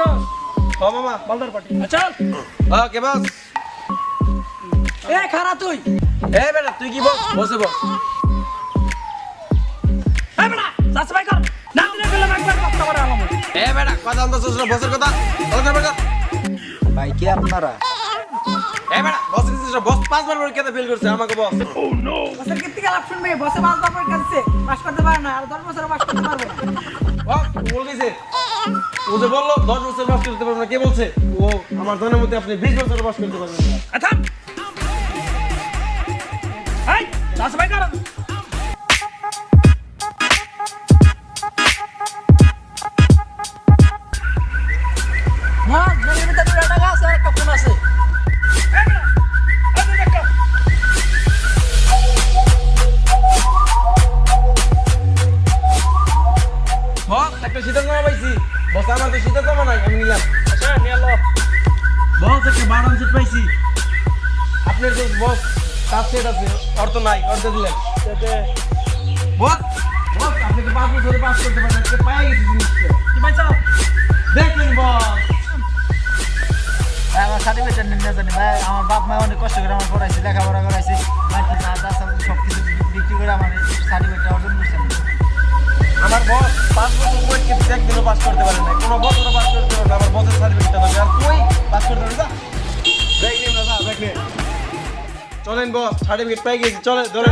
আচ্ছা ও মামা বলদার পার্টি আচ্ছা ওকে বস এ খারা তুই এ বেটা তুই কি বস বসে বস এ বেটা চাচা ভাই কর না দিলে গেলাম একবার কথা বলে আলাম এ বেটা কথা আনতেছস না বসের কথা কথা বেটা ভাই কে আপনারা? এ বেটা বসের কিছু বস পাঁচবার পরীক্ষাতে ফেল করছে আমাকে বস বছর কেটে গেল শুনবে বসে 5 বছর কাছে পাস করতে পারে না আর 10 বছর পাস করতে পারবে না ও বল গেছে ও যে বললো 10 বছর পাস করতে পারবে না কে বলছে ও আমার জানার মতে আপনি 20 বছর পাস করতে পারবেন না আচ্ছা এই চাচা ভাই কর হ্যাঁ জমির ভিতরে 2 টাকা আছে আর কখন আছে এ বেটা এই দেখ বস একটা শীতের জামা পাইছি বস আমার তো শীতের জামা নাই আমি নিলাম আচ্ছা নিয়ে লো বস একটা বাড়ান সেট পাইছি আপনার তো বস কাজ সেট আছে অর্থ নাই অর্থ দিলেন বস বস আপনি তো 5 বছর পাস করতে পারেন আজকে পাই গেছি জিনিসটা কি পাইছো দেখেন বস ভাই আমার সার্টিফিকেট নিয়ে জানি ভাই আমার বাপ মা অনেক কষ্ট করে আমার পড়াইছে লেখাপড়া করাইছে মাইতে না দাসাল সব কিছু বিক্রি করে আমার সার্টিফিকেট অর্জন করছে আমার বস 5 বছর পরীক্ষা দিতে একদিনও পাস করতে পারে না কোনো বছরও পাস করতে পারে না আমার বসের সার্টিফিকেটটা দরকার আর তুই পাস করতে পারবি না দেখ নিন না দেখ নে চলেন বস সার্টিফিকেট পাই গেছি চলে ধরে